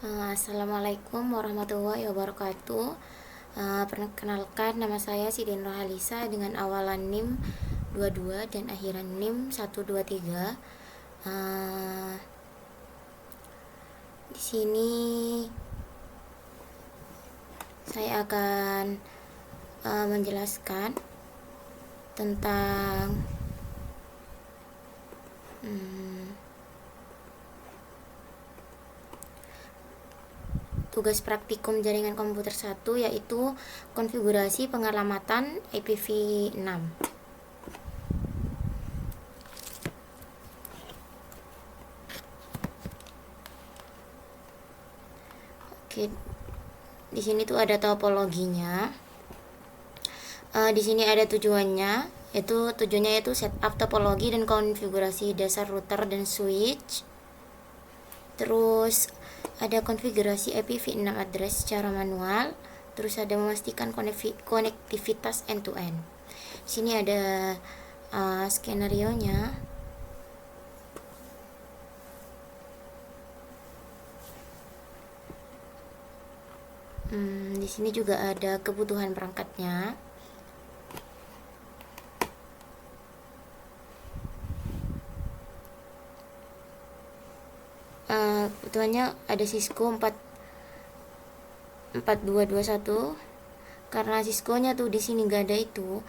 Assalamualaikum warahmatullahi wabarakatuh. Perkenalkan, nama saya Siti Nurhalisa dengan awalan NIM 22 dan akhiran NIM 123. Di sini saya akan menjelaskan tentang tugas praktikum jaringan komputer 1, yaitu konfigurasi pengalamatan IPv6. Oke, di sini tuh ada topologinya. Di sini ada tujuannya, yaitu setup topologi dan konfigurasi dasar router dan switch. Terus ada konfigurasi IPv6 address secara manual. Terus ada memastikan konektivitas end to end. Sini ada skenario nya. Di sini juga ada kebutuhan perangkatnya. Kebutuhannya ada Cisco 4221. Karena Cisco nya tuh di sini nggak ada itu,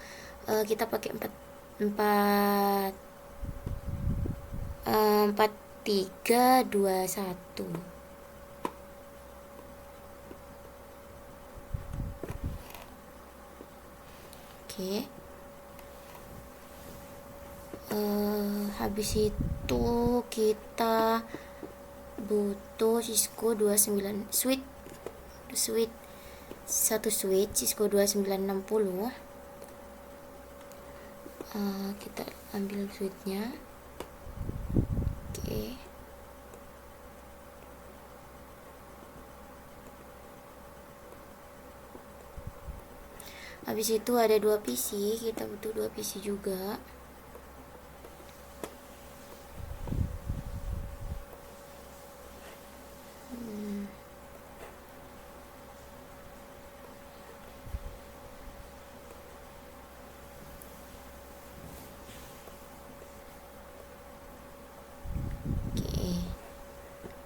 kita pakai 4321. Oke. Habis itu kita butuh Cisco 29 satu switch Cisco 2960. Kita ambil switchnya. Oke. Habis itu ada 2 PC, kita butuh 2 PC juga.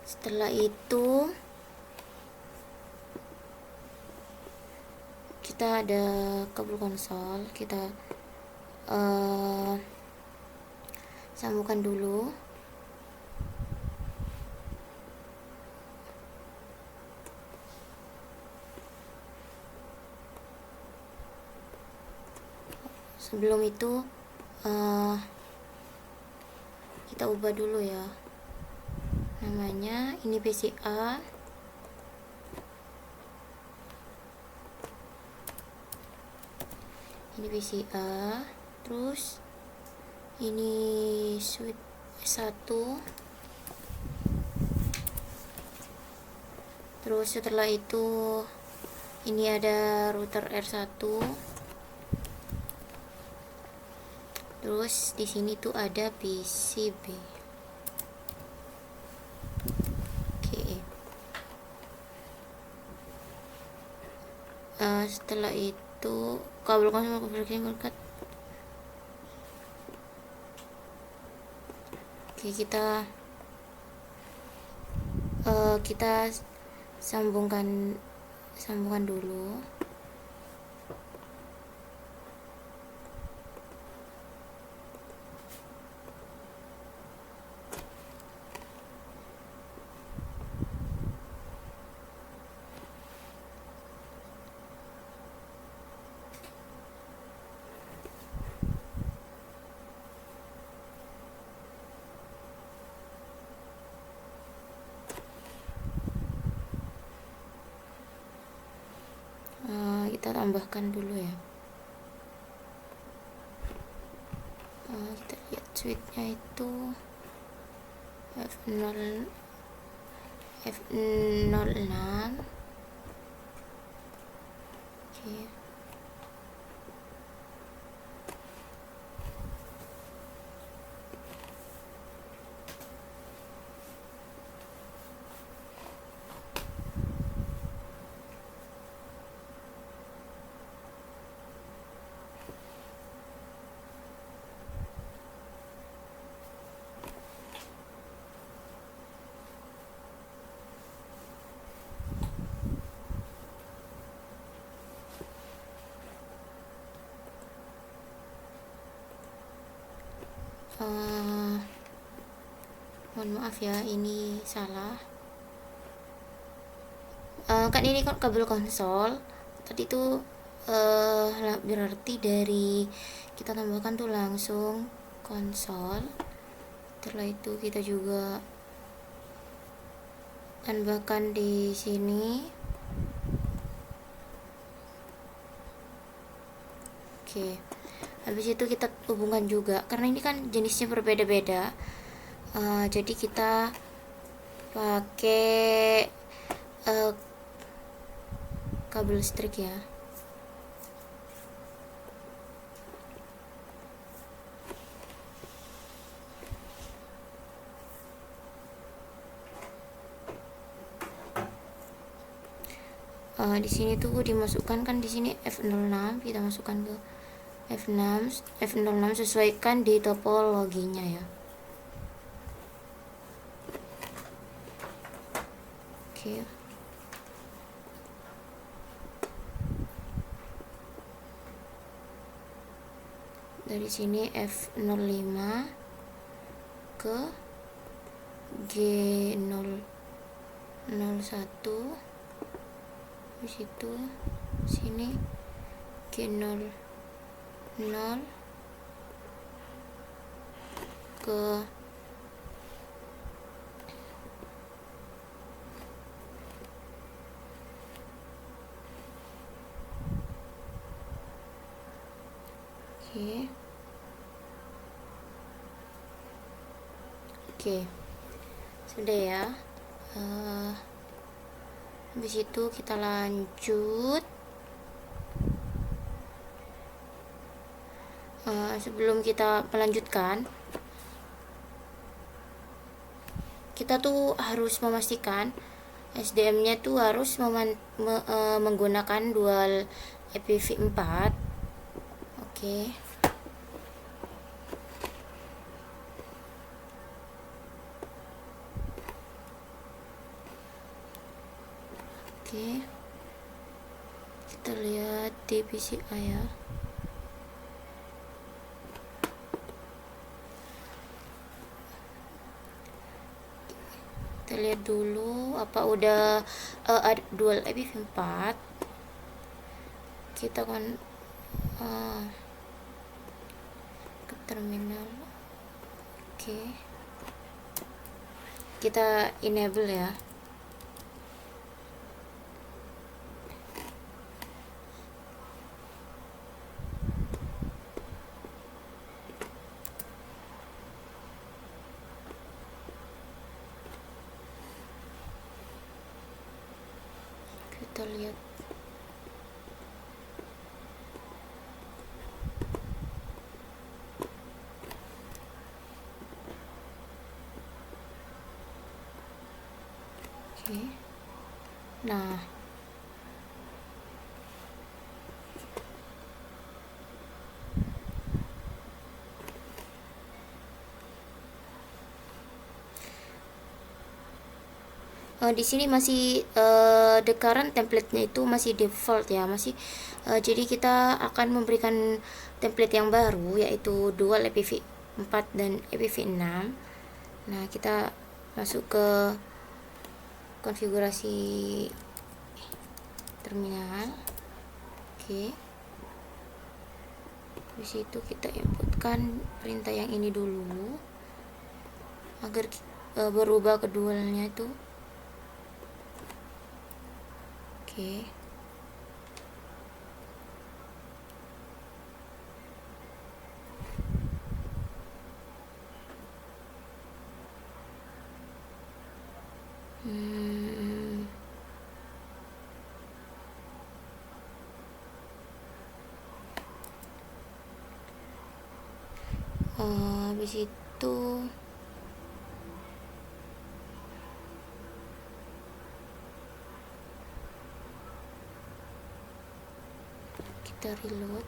Setelah itu kita ada kabel konsol, kita sambungkan dulu. Sebelum itu kita ubah dulu ya namanya. Ini PC A, ini PC A, terus ini switch 1. Terus setelah itu ini ada router R1. Terus di sini tuh ada PCB. Setelah itu kabel konsol berkat. Oke, kita sambungkan dulu. Kita tambahkan dulu ya. Kita lihat switchnya itu F06. Oke. mohon maaf ya, ini salah. Kan ini kan kabel konsol tadi tuh, berarti dari kita tambahkan tuh langsung konsol. Setelah itu kita juga tambahkan di sini. Oke, habis itu kita hubungkan juga karena ini kan jenisnya berbeda-beda. Jadi kita pakai kabel listrik ya. Di sini tuh dimasukkan kan, di sini F06 kita masukkan ke F06 sesuaikan di topologinya ya. Oke. Dari sini F05 ke G001, habis itu sini G00 ke Oke, sudah ya. Habis itu kita lanjut. Sebelum kita melanjutkan, kita tuh harus memastikan SDM-nya tuh harus menggunakan dual IPv4. Oke. Oke, kita lihat di PCI ya. Kita lihat dulu apa udah ada dual IPv4. Kita kan ke terminal. Oke, kita enable ya. Kita lihat oke. Nah, di sini masih the current template-nya itu masih default ya, masih jadi kita akan memberikan template yang baru yaitu dual IPv4 dan IPv6. Nah, kita masuk ke konfigurasi terminal. Oke. Di situ kita inputkan perintah yang ini dulu agar berubah keduanya itu. Oke. Habis itu kita reload.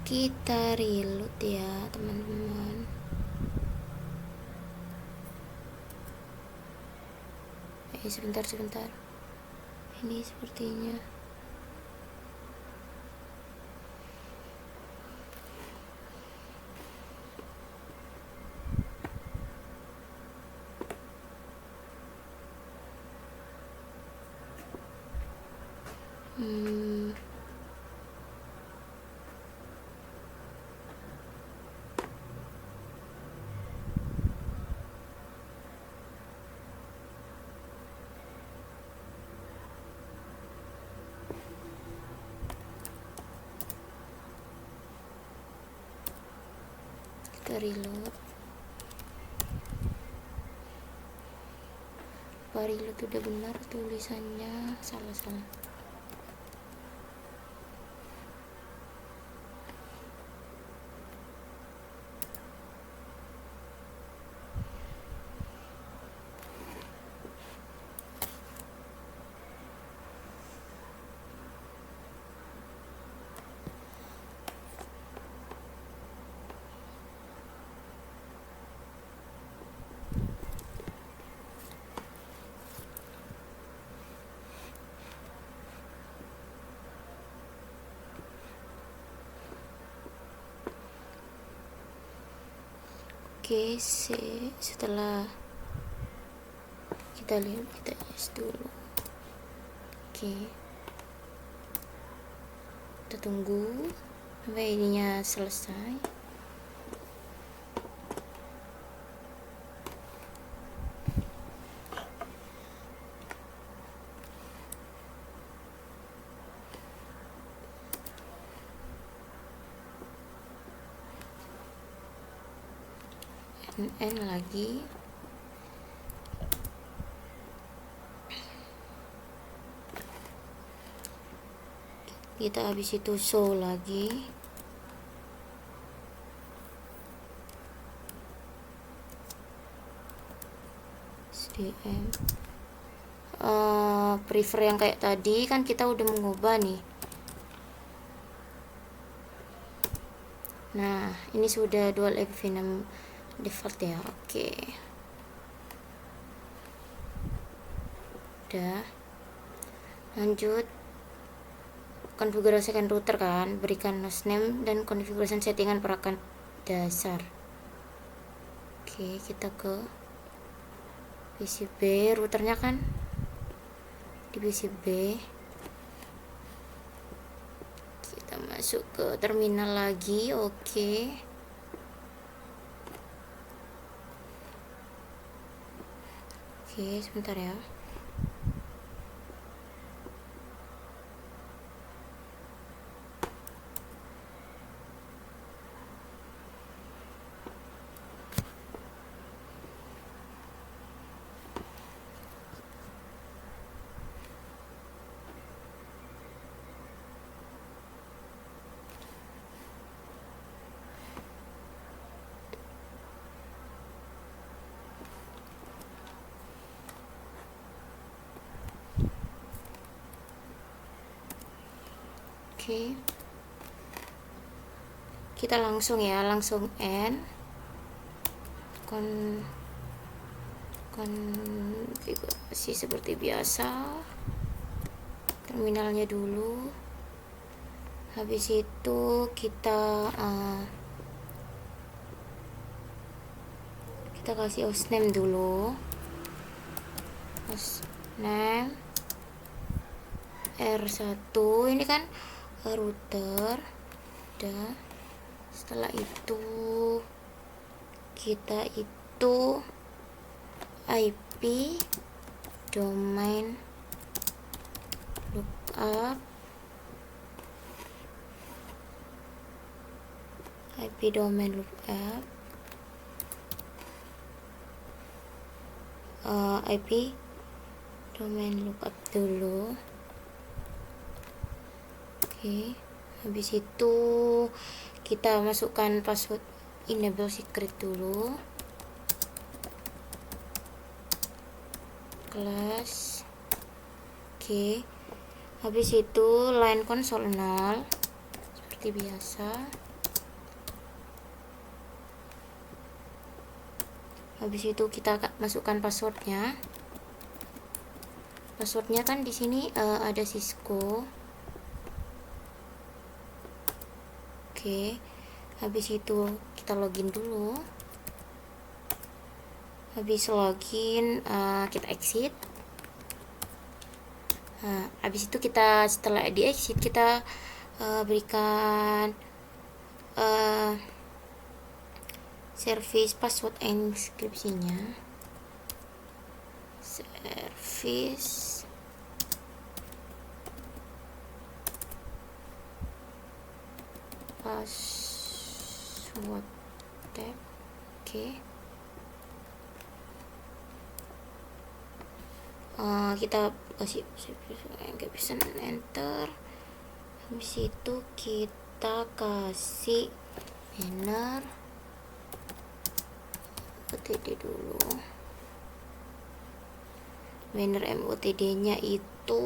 Kita reload ya teman-teman. Oke, sebentar, ini sepertinya kita reload. Reload udah benar tulisannya, salah. Oke, setelah kita lihat, kita yes dulu. Oke, kita tunggu sampai ininya selesai. N lagi. Kita habis itu show lagi. SDM. Prefer yang kayak tadi kan kita udah mengubah nih. Nah, ini sudah dual env default ya. Oke. Udah. Lanjut. Konfigurasikan router kan, berikan hostname dan konfigurasi settingan perangkat dasar. Oke, kita ke PCB, routernya kan di PCB. Kita masuk ke terminal lagi. Oke. Oke, sebentar ya. Oke. Kita langsung N konfigurasi seperti biasa. Terminalnya dulu. Habis itu kita kasih hostname dulu. Hostname R1 ini kan router. Udah. Setelah itu kita itu IP domain lookup, IP domain lookup, IP domain lookup dulu. Oke, habis itu kita masukkan password enable secret dulu. Kelas. Oke. Habis itu line console 0 seperti biasa. Habis itu kita masukkan passwordnya. Passwordnya kan di sini ada Cisco. Oke, habis itu kita login dulu. Habis login kita exit. Nah, habis itu kita setelah di exit kita berikan service password enkripsinya. Service password tab. Oke. Kita kasih encryption enter. Habis itu kita kasih banner OTD dulu. Banner MOTD nya itu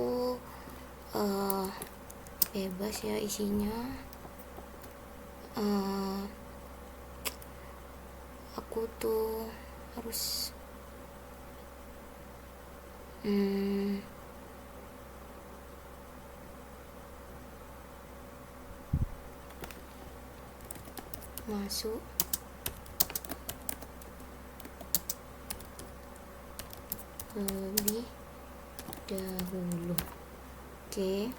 bebas ya isinya. Aku tuh harus masuk lebih dahulu. Oke.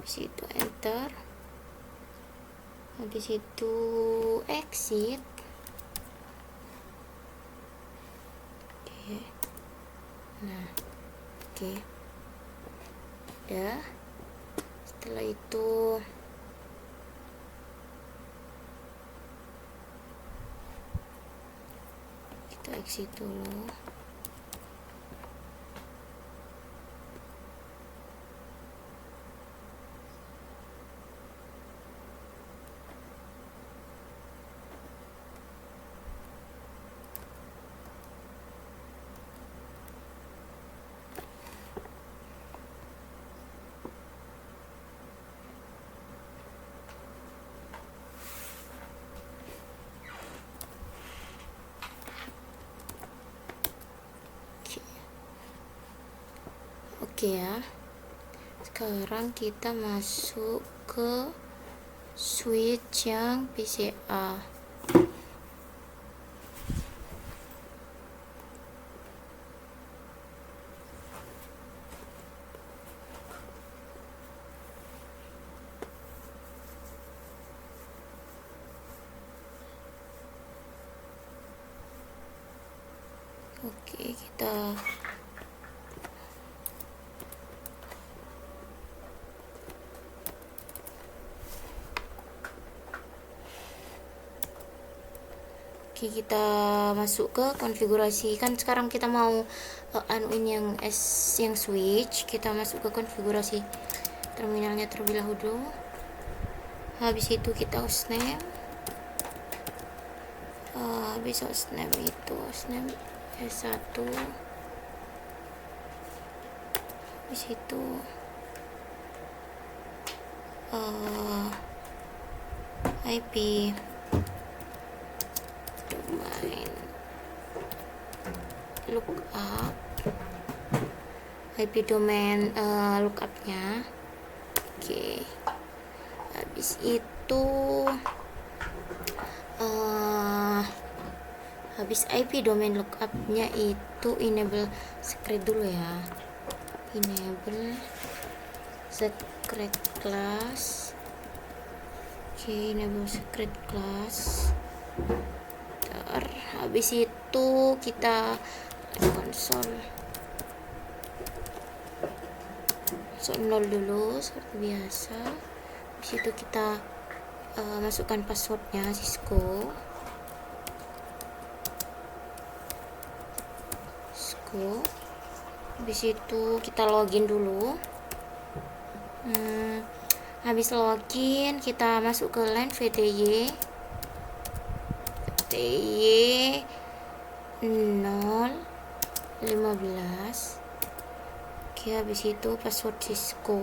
Habis itu enter. Habis itu exit. Oke. Nah, oke. Udah. Setelah itu kita exit dulu. Oke ya. Sekarang kita masuk ke switch yang PCA. Oke, kita masuk ke konfigurasi. Kan sekarang kita mau anuin yang switch. Kita masuk ke konfigurasi terminalnya terlebih dahulu. Habis itu kita hostname. Habis hostname itu hostname S1. Habis itu IP domain lookup, IP domain lookupnya. Oke. Habis itu habis IP domain lookupnya itu enable secret dulu ya. Enable secret class. Oke, enable secret class. Habis itu kita konsol 0 dulu seperti biasa. Habis itu kita masukkan passwordnya Cisco. Habis itu kita login dulu. Habis login kita masuk ke line VTY 015. Oke, habis itu password Cisco.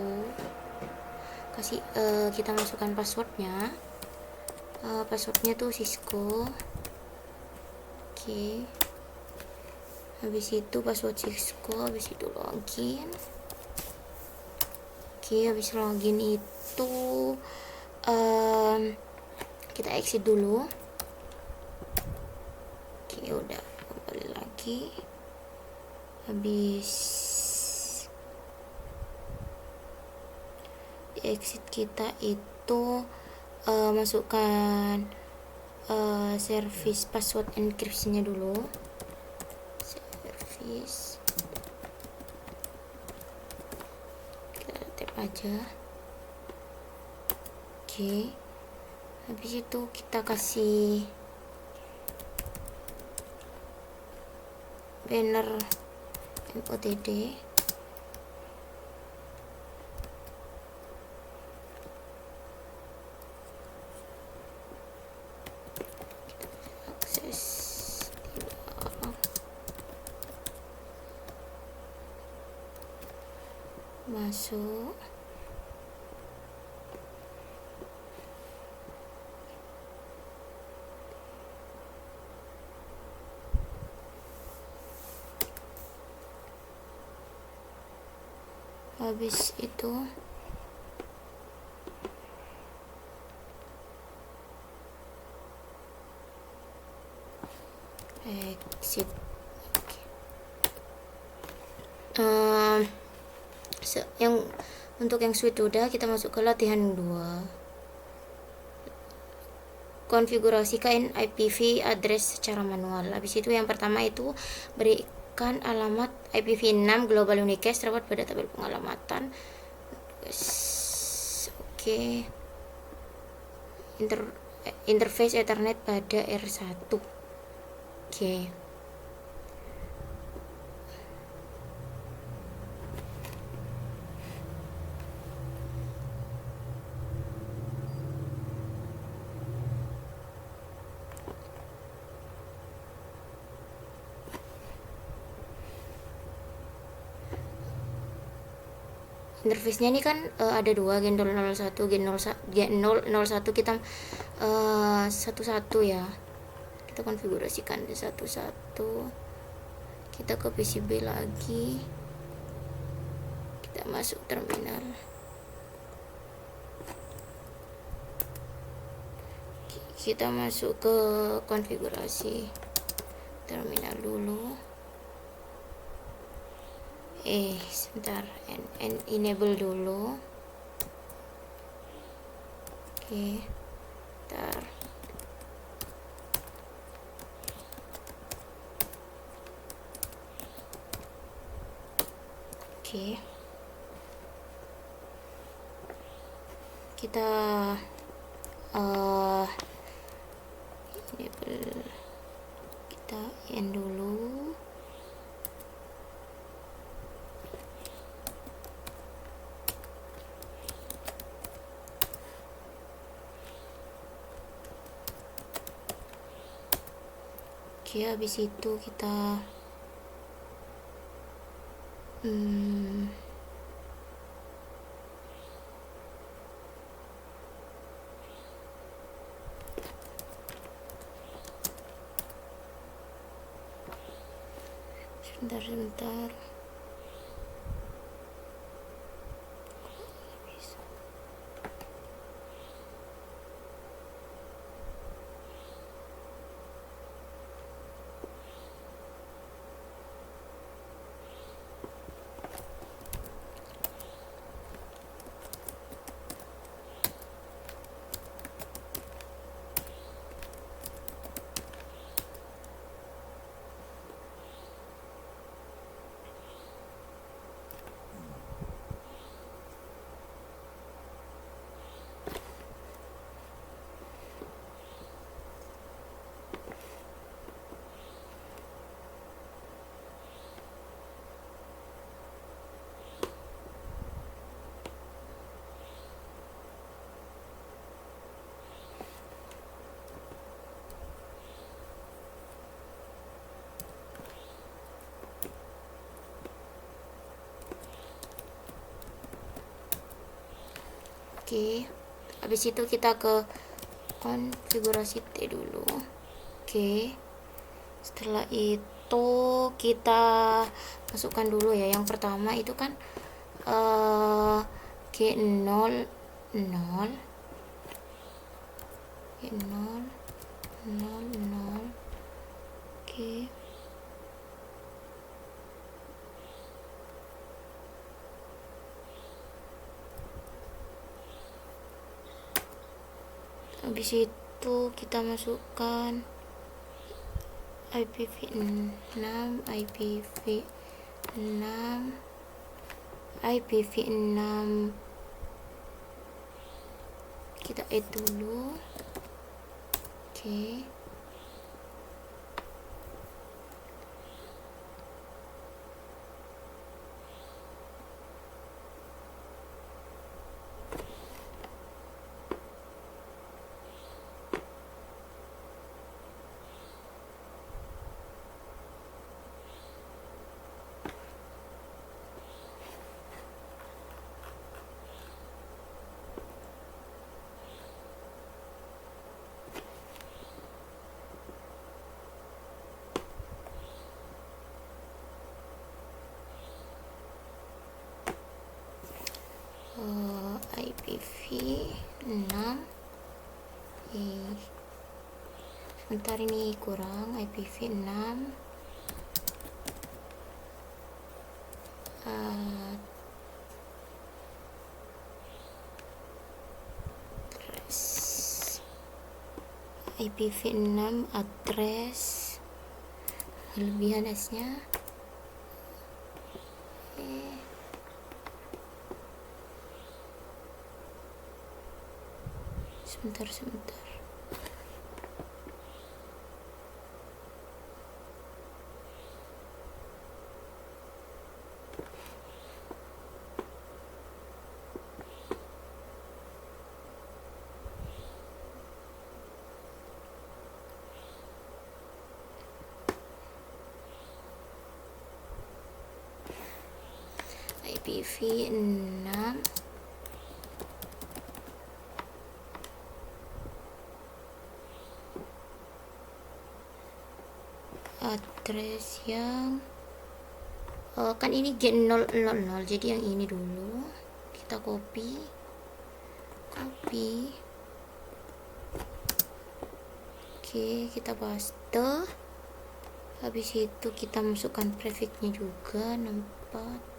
Kita masukkan passwordnya. Passwordnya tuh Cisco. Oke. Habis itu password Cisco, habis itu login. Oke, habis login itu kita exit dulu. Oke, udah kembali lagi. Habis di exit kita itu masukkan service password encryption-nya dulu. Service, kita tap aja. Oke, habis itu kita kasih banner MOTD. Akses masuk. Habis itu exit. Yang untuk yang suite udah, kita masuk ke latihan 2. Konfigurasikan IPv address secara manual. Habis itu yang pertama itu berikan alamat IPv6 global unicast terdapat pada tabel pengalamatan. Oke. Interface Ethernet pada R1. Oke. Interface-nya ini kan ada dua, Gen 001, Gen 001 kita satu-satu ya. Kita konfigurasikan satu-satu. Kita ke PCB lagi. Kita masuk terminal. Kita masuk ke konfigurasi terminal dulu. Sebentar, enable dulu. Oke, bentar. Oke, kita enable, kita end dulu. Oke, habis itu kita sebentar. Oke, habis itu kita ke konfigurasi T dulu. Oke, setelah itu kita masukkan dulu ya. Yang pertama itu kan G00 G0 00. Oke, habis itu kita masukkan IPv6 kita add dulu. Oke, IPv6 sebentar, ini kurang. IPv6 IPv6 address kelebihan S-nya. Sebentar. IPv6 address yang kan ini G000, jadi yang ini dulu kita copy. Oke, kita paste. Habis itu kita masukkan prefixnya juga 64.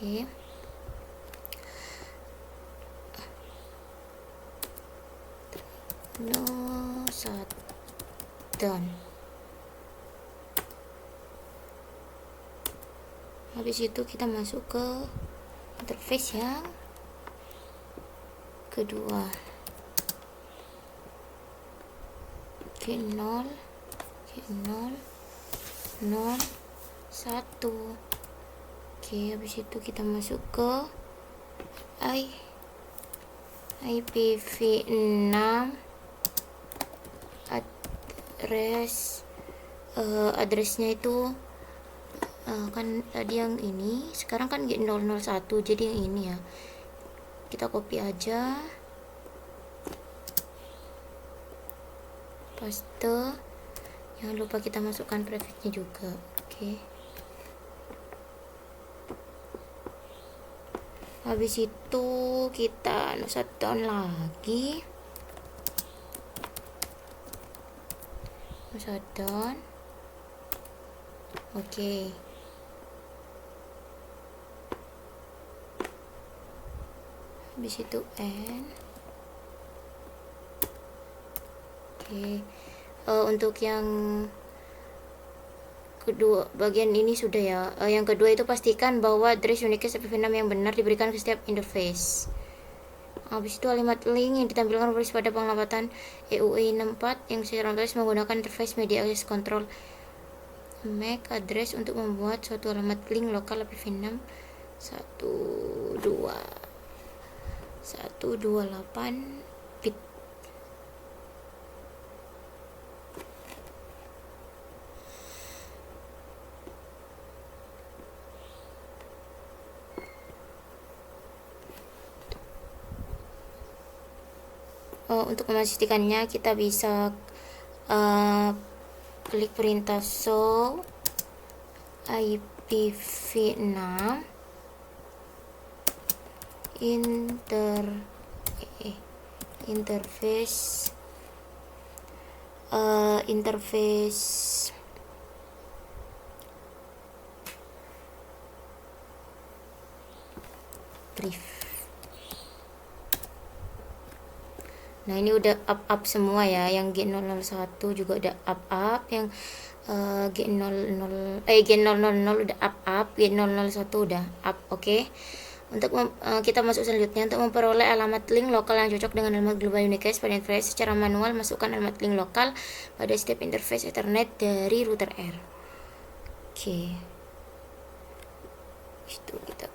Oke, no shutdown. Habis itu kita masuk ke interface yang kedua, G0 0 1. Oke, habis itu kita masuk ke IPv6 addressnya itu kan tadi yang ini, sekarang kan G001, jadi yang ini ya, kita copy aja, paste. Jangan lupa kita masukkan prefixnya juga. Oke, habis itu kita shutdown lagi, shutdown. Oke, habis itu end. Oke, untuk yang kedua, bagian ini sudah ya. Yang kedua itu pastikan bahwa address Unicast IPv6 yang benar diberikan ke setiap interface. Habis itu kalimat link yang ditampilkan berbasis pada pengelambatan EUE64 yang secara otomatis menggunakan interface media access control MAC address untuk membuat suatu alamat link lokal IPv6 128 bit. Untuk memastikannya kita bisa klik perintah show IPv6 interface brief. Nah, ini udah up semua ya, yang G001 juga udah up, yang G00 udah up, G001 udah up. Oke. Untuk kita masuk selanjutnya, untuk memperoleh alamat link lokal yang cocok dengan alamat global unicast pada interface secara manual, masukkan alamat link lokal pada setiap interface Ethernet dari router R. Oke. Itu kita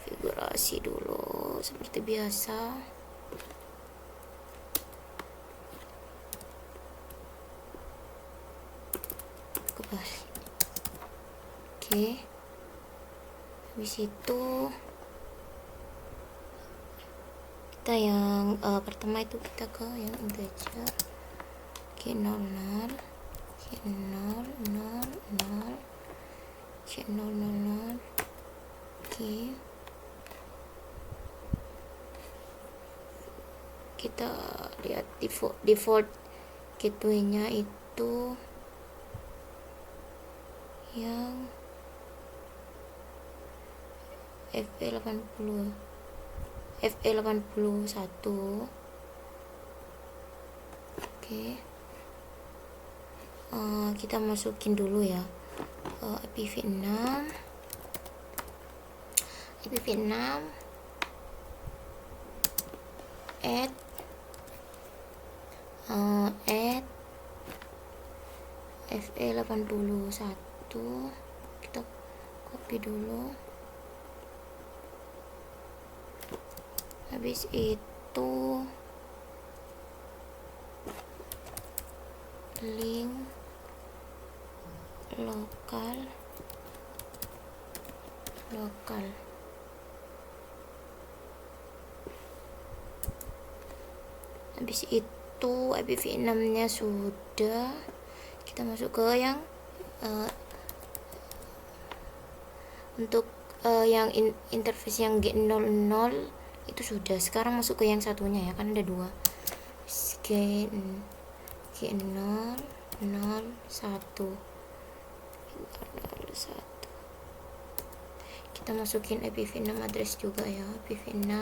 konfigurasi dulu seperti biasa. Kembali. Oke. Habis itu kita yang pertama itu kita ke yang integer G00 oke. Kita lihat default gateway-nya itu yang FE81. Oke. Kita masukin dulu ya IPv6 add FE81, kita copy dulu. Habis itu link lokal habis itu IPv6 nya sudah, kita masuk ke yang untuk yang interface yang G00 itu sudah. Sekarang masuk ke yang satunya ya, kan ada dua, G001 kita masukin IPv6 address juga ya, IPv6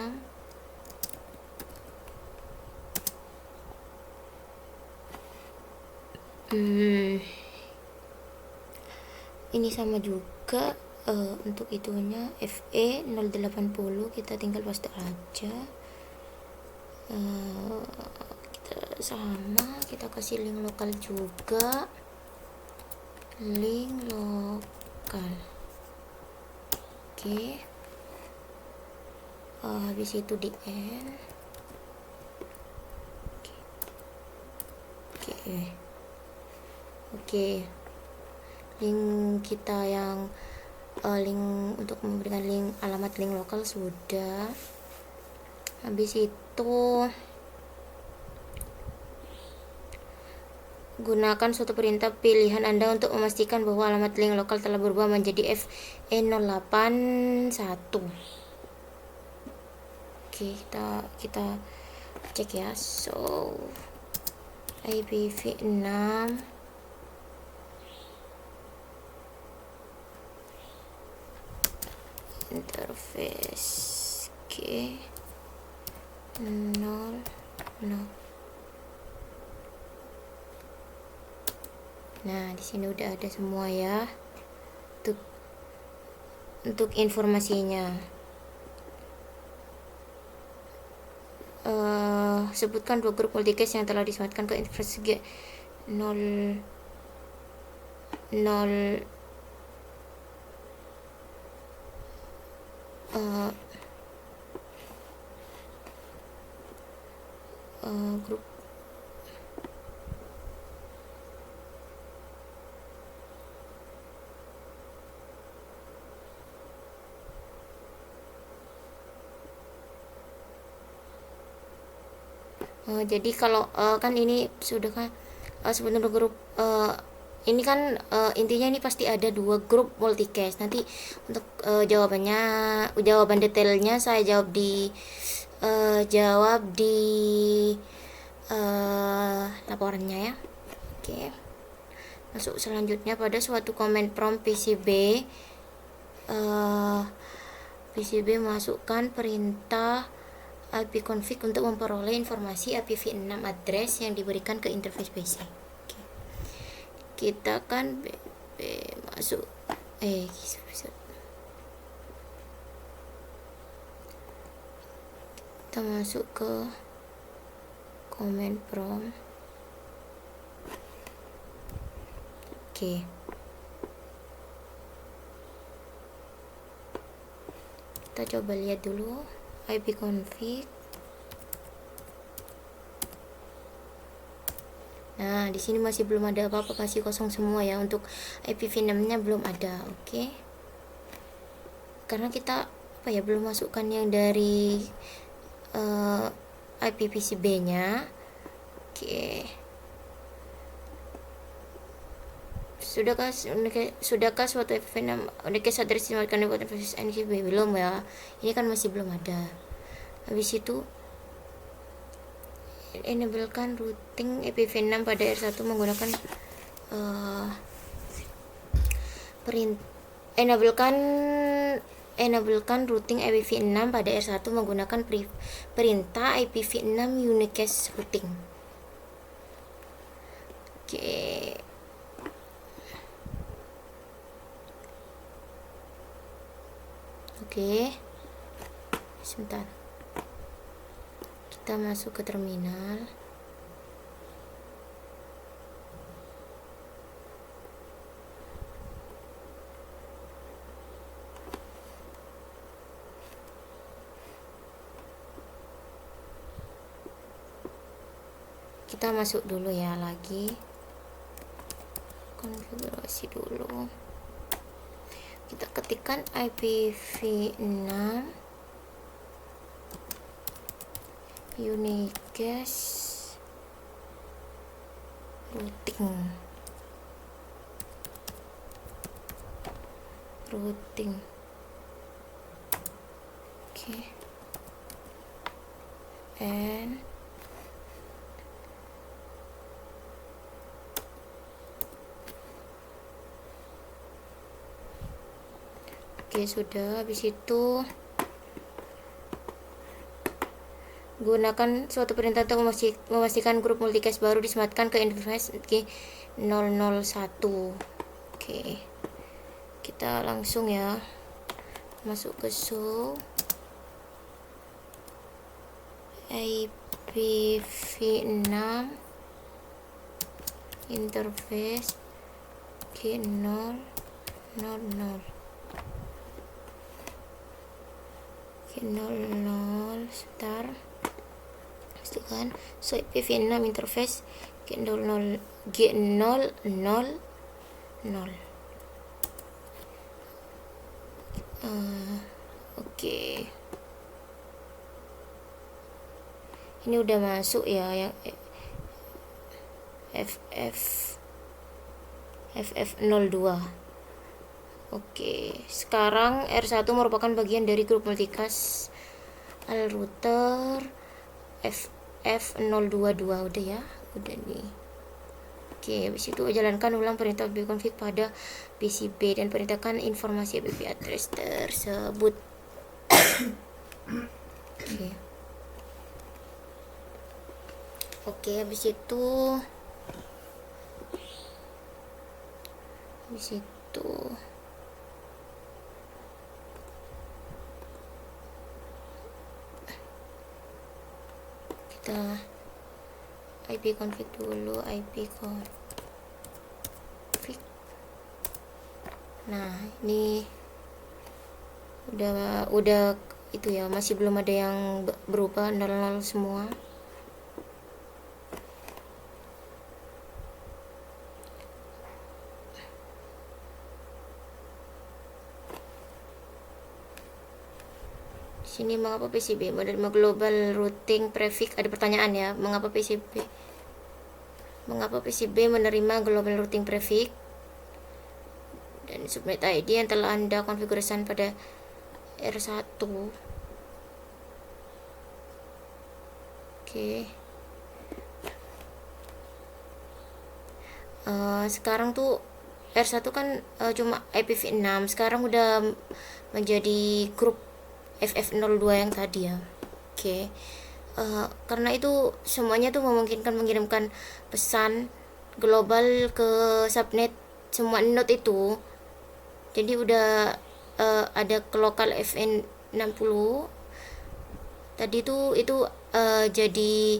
ini sama juga. Untuk itunya FE080 kita tinggal paste aja. Kita sama, kita kasih link lokal juga, link lokal. Oke. Habis itu di end. Oke. Link kita yang link untuk memberikan link alamat link lokal sudah. Habis itu gunakan suatu perintah pilihan Anda untuk memastikan bahwa alamat link lokal telah berubah menjadi FE081. Oke, kita cek ya. So IPv6 interface G00. Nah, di sini udah ada semua ya. Untuk informasinya. Sebutkan dua grup multicast yang telah disematkan ke interface G00 grup Jadi kalau kan ini sudah kan sebenarnya grup ini kan intinya ini pasti ada 2 grup multicast. Nanti untuk jawaban detailnya saya jawab di laporannya ya. Oke. Masuk selanjutnya pada suatu comment from PCB. PCB masukkan perintah ipconfig untuk memperoleh informasi IPv6 address yang diberikan ke interface PC. Oke. Kita kan masuk kita masuk ke command prompt. Oke. Kita coba lihat dulu ipconfig. Nah, di sini masih belum ada apa-apa, masih kosong semua ya. Untuk IPv6-nya belum ada. Oke. Karena kita belum masukkan yang dari IPPCB-nya. Oke. Sudahkah suatu IPv6 address dimakan buat interface NCB? Belum ya. Ini kan masih belum ada. Habis itu enablekan routing IPv6 pada R1 menggunakan enablekan routing IPv6 pada R1 menggunakan perintah IPv6 unicast routing. Oke. Sebentar. Kita masuk ke terminal. Kita masuk dulu ya lagi. Konfigurasi dulu. Kita ketikkan IPv6 unicast routing. Oke. And oke, sudah. Habis itu gunakan suatu perintah untuk memastikan grup multicast baru disematkan ke interface G001. Oke. Kita langsung ya masuk ke show IPv6 interface G000 sebentar. Pastikan so IPv6 interface G000. Oke. Ini udah masuk ya yang FF02. Oke, sekarang R1 merupakan bagian dari grup multicast al router FF022. Udah ya, udah nih. Oke, habis itu jalankan ulang perintah ipconfig pada PCB dan perintahkan informasi IP address tersebut. Oke, habis itu kita ipconfig dulu, ipconfig. Nah, ini udah itu ya, masih belum ada yang berubah 00 semua. Sini mengapa PCB menerima global routing prefix? Ada pertanyaan ya, mengapa PCB menerima global routing prefix dan subnet ID yang telah Anda konfigurasikan pada R1. Oke. Sekarang tuh R1 kan cuma IPv6, sekarang udah menjadi grup FF02 yang tadi ya. Oke. Karena itu semuanya tuh memungkinkan mengirimkan pesan global ke subnet semua node itu. Jadi udah ada ke lokal FN60 tadi tuh itu jadi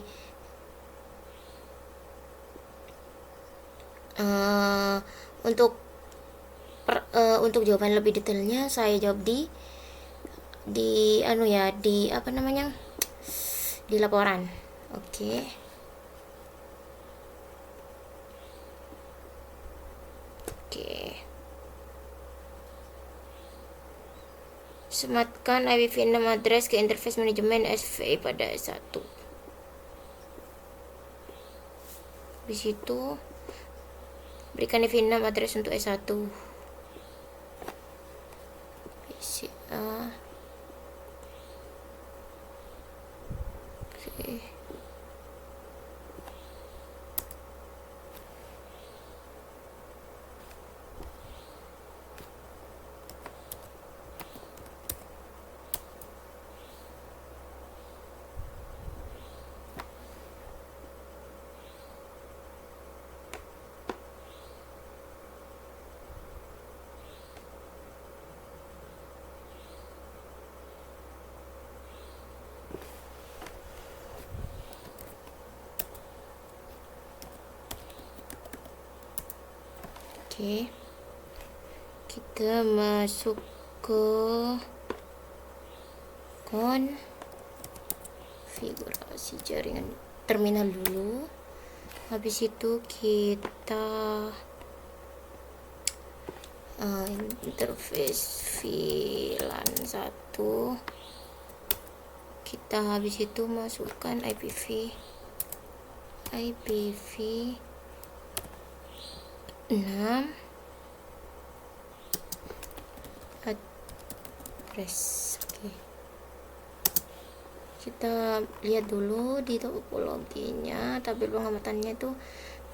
untuk jawaban lebih detailnya saya jawab di apa namanya, di laporan. Oke. Sematkan IPv6 address ke interface manajemen SVI pada S1. Di situ berikan IPv6 address untuk S1. PCA. Oke. Oke, kita masuk ke konfigurasi jaringan terminal dulu. Habis itu kita interface VLAN 1. Kita habis itu masukkan IPv 6 address. Oke. Kita lihat dulu di topologinya, tabel pengamatannya itu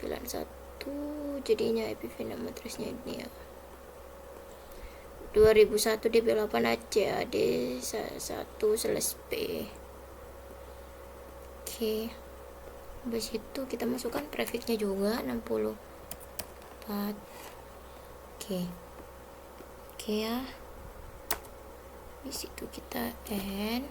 VLAN 1, jadinya IPv6 addressnya ini ya. 2001 DP8 ACAD 1/P. Oke. Habis itu kita masukkan prefixnya juga 64. Oke ya. Di situ kita N.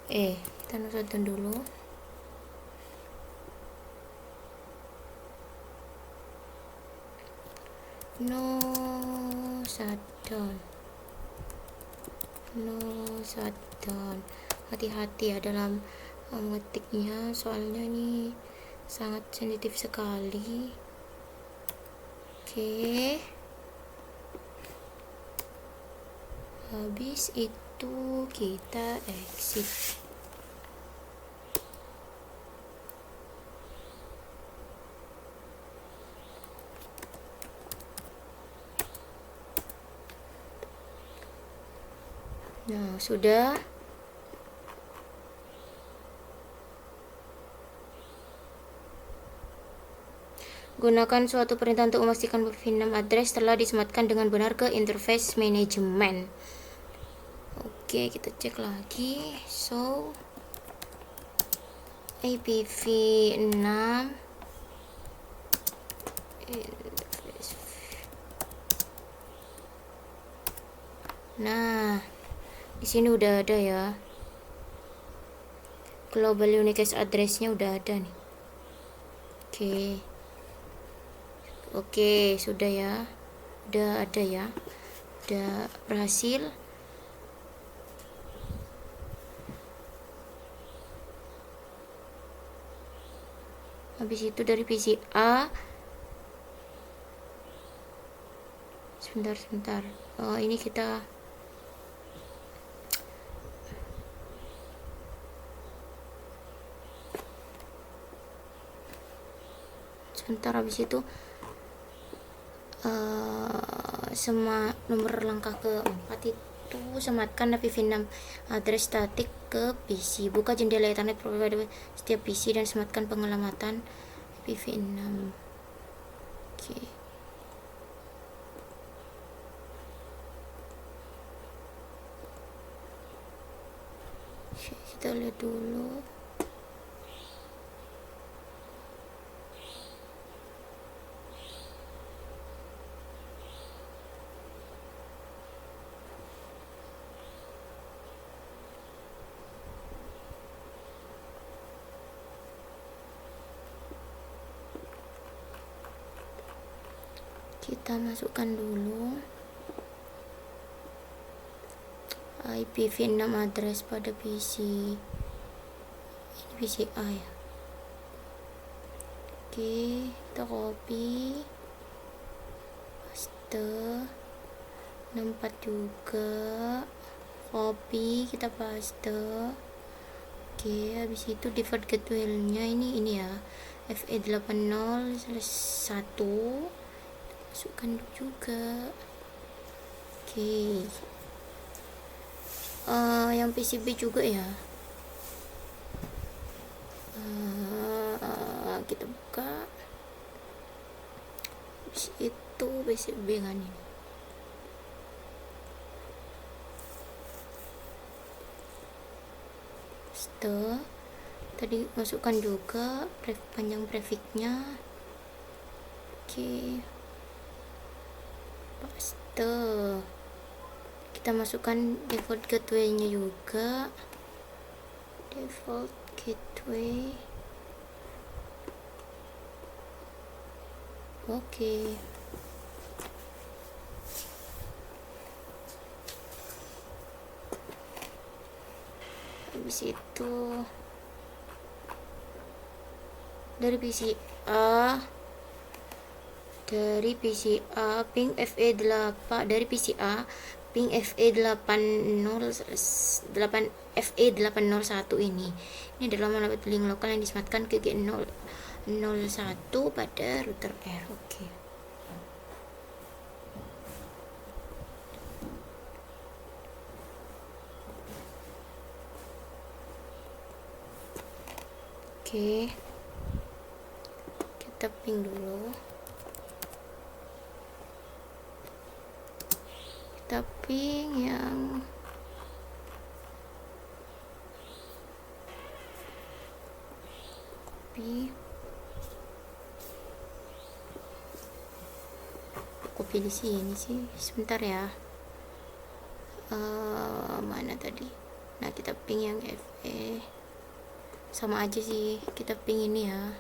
Kita nonton dulu. No shutdown. Hati-hati ya dalam mengetiknya, soalnya ini sangat sensitif sekali. Oke. Habis itu kita exit. Nah, sudah. Gunakan suatu perintah untuk memastikan IPv6 address telah disematkan dengan benar ke interface manajemen. Oke, kita cek lagi. So, IPv6 interface. Nah, di sini udah ada ya. Global unique address-nya udah ada nih. Oke, sudah ya. Udah ada ya. Udah berhasil. Habis itu dari PCA sebentar. Ini kita sebentar, habis itu nomor langkah keempat itu sematkan PV6 address statik ke PC. Buka jendela Ethernet provider setiap PC dan sematkan pengelamatan PV6. Oke. Kita lihat dulu. Kita masukkan dulu IPv6 address pada PC. Ini PC A ya. Oke, kita copy, paste, 64 juga, copy, kita paste. Oke, habis itu default gateway-nya ini ya, FE80/1, masukkan juga. Oke, yang PCB juga ya. Kita buka, habis itu PCB kan ini. Paste, tadi masukkan juga panjang prefixnya. Oke, paste, kita masukkan default gateway-nya juga, default gateway. Oke, habis itu dari PCA ping FE8 dari PCA ping FE8001 ini adalah melalui link lokal yang disematkan ke G001 pada router R. Oke, kita ping dulu. Kita ping yang copy di sini sih, sebentar ya. Mana tadi? Nah, kita ping yang FE, sama aja sih, kita ping ini ya.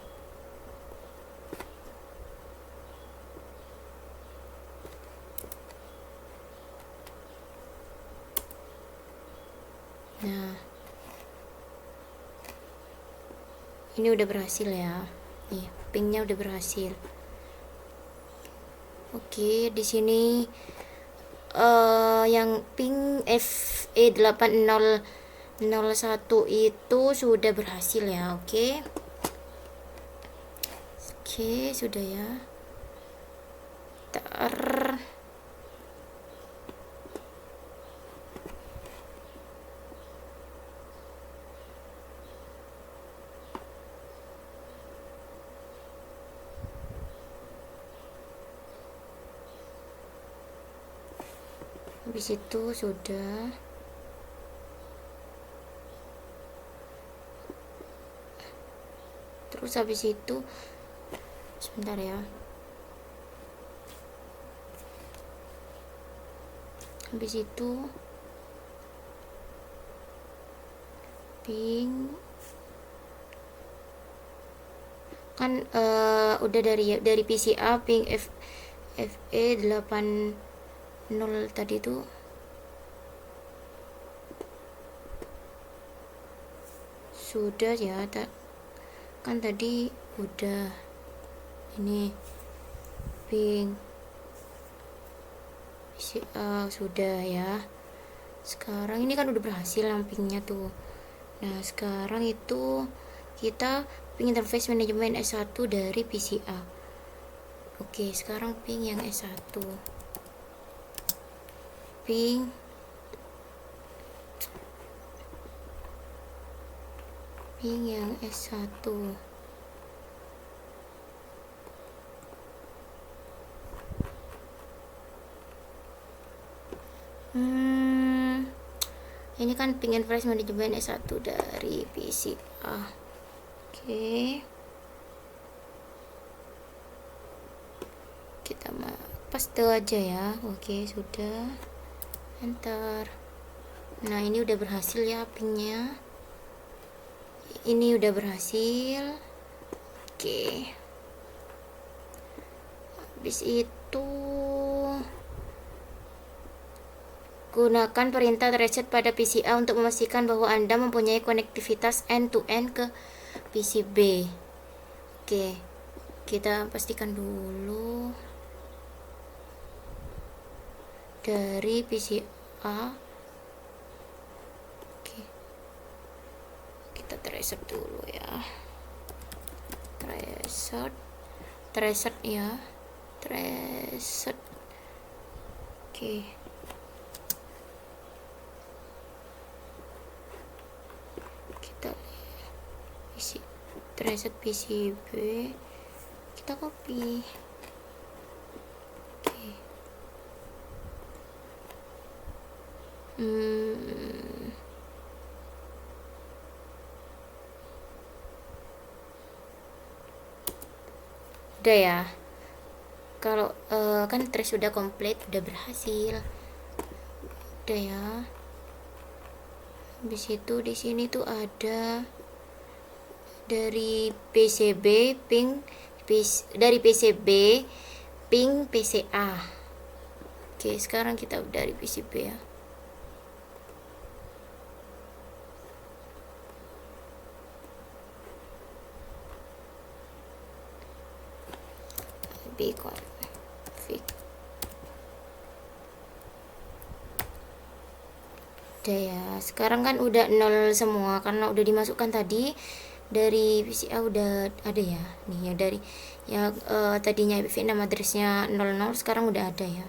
Nah, ini udah berhasil ya. Nih, pingnya udah berhasil. Oke, di sini yang ping FE8001 itu sudah berhasil ya. Oke, sudah ya. Habis itu sudah. Terus habis itu sebentar ya. Habis itu ping kan udah dari PCA ping FE80 tadi tuh sudah ya, kan tadi udah ini ping PCA sudah ya. Sekarang ini kan udah berhasil pingnya tuh. Nah sekarang itu kita ping interface manajemen S1 dari PCA. Oke, sekarang ping yang S1, ping yang S1. Ini kan ping interface manajemen S1 dari PCA. Oke, kita paste aja ya. Oke, sudah, enter. Nah ini udah berhasil ya pingnya, ini udah berhasil. Oke, habis itu gunakan perintah reset pada PCA untuk memastikan bahwa Anda mempunyai konektivitas end-to-end ke PCB. Oke, kita pastikan dulu dari PCA. Oke, kita reset dulu ya. Reset ya. Reset. Oke. Reset PCB, kita copy. Oke. Udah ya. Kalau kan trace sudah komplit, udah berhasil. Udah ya. Habis itu di sini tuh ada dari PCB ping dari PCB ping PCA. Oke, sekarang kita dari PCB ya. config. Udah ya, sekarang kan udah 0 semua karena udah dimasukkan tadi. Dari PCA udah ada ya nih ya, dari yang tadinya IP nama addressnya 00 sekarang udah ada ya.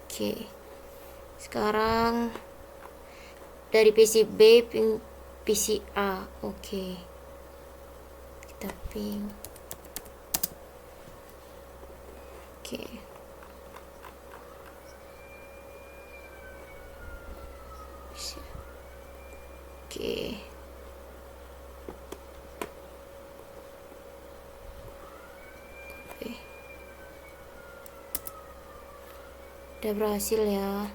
Oke, sekarang dari PCB ping PCA. Oke, kita ping. Oke, oke. Udah berhasil ya.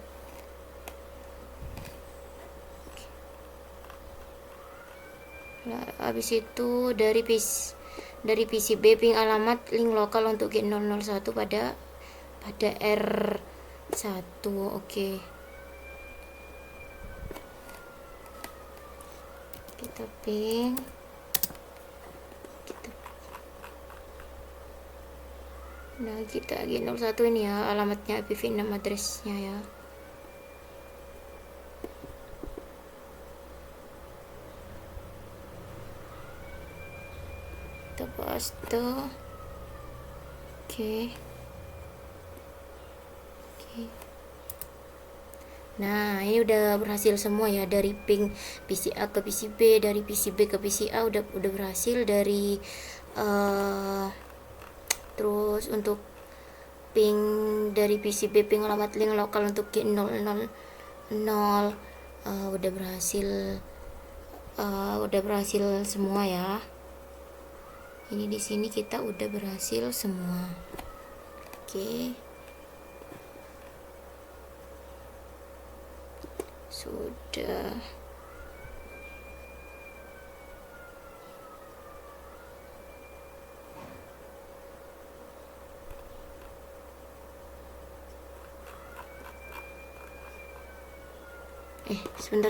Nah, habis itu dari PCB ping alamat link lokal untuk G001 pada R1. Oke. Kita ping. Nah, kita G01 ini ya alamatnya IPv6 addressnya ya. Kita paste. Oke. Nah, ini udah berhasil semua ya, dari ping PCA ke PCB, dari PCB ke PCA udah berhasil. Dari terus untuk ping dari PCB ping alamat link lokal untuk G000 udah berhasil semua ya. Ini di sini kita udah berhasil semua. Oke. Sudah.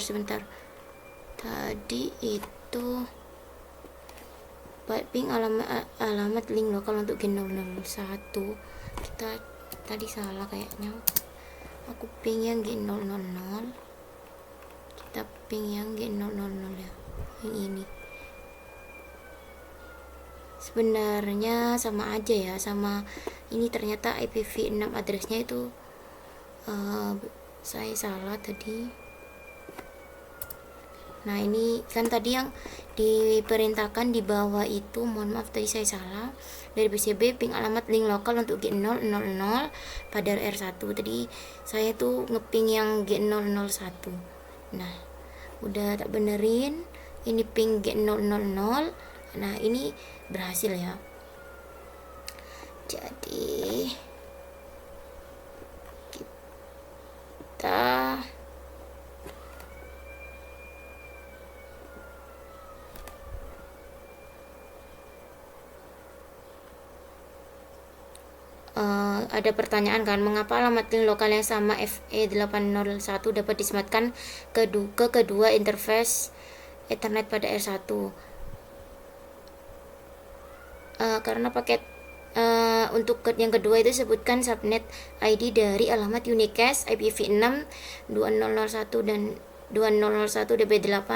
Sebentar. Tadi itu ping alamat link lokal untuk G001. Kita tadi salah kayaknya. aku ping yang G000, kita ping yang G000 ya, yang ini. Sebenarnya sama aja ya, sama ini ternyata IPv6 addressnya itu saya salah tadi. Nah ini kan tadi yang diperintahkan di bawah itu, mohon maaf tadi saya salah, dari PCB ping alamat link lokal untuk G000 pada R1. Tadi saya tuh ngeping yang G001. Nah udah tak benerin, ini ping G000. Nah ini berhasil ya. Jadi kita ada pertanyaan kan, mengapa alamat link lokal yang sama FE801 dapat disematkan ke kedua interface Ethernet pada R1? Karena paket untuk yang kedua itu sebutkan subnet ID dari alamat unicast IPv6 2001 dan 2001 DB8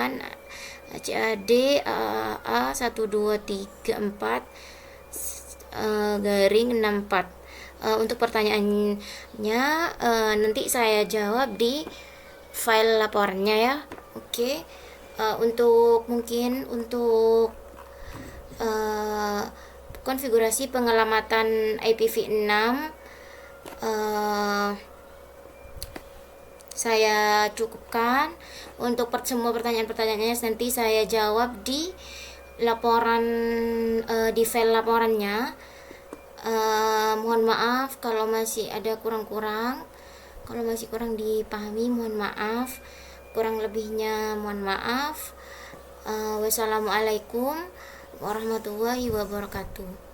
CAD AA 1234 garing 64. Untuk pertanyaannya nanti saya jawab di file laporannya ya. Oke. Untuk konfigurasi pengelamatan IPv6 saya cukupkan. Untuk semua pertanyaan-pertanyaannya nanti saya jawab di laporan, di file laporannya. Mohon maaf kalau masih ada kurang-kurang, kalau masih kurang dipahami mohon maaf, kurang lebihnya mohon maaf. Wassalamualaikum warahmatullahi wabarakatuh.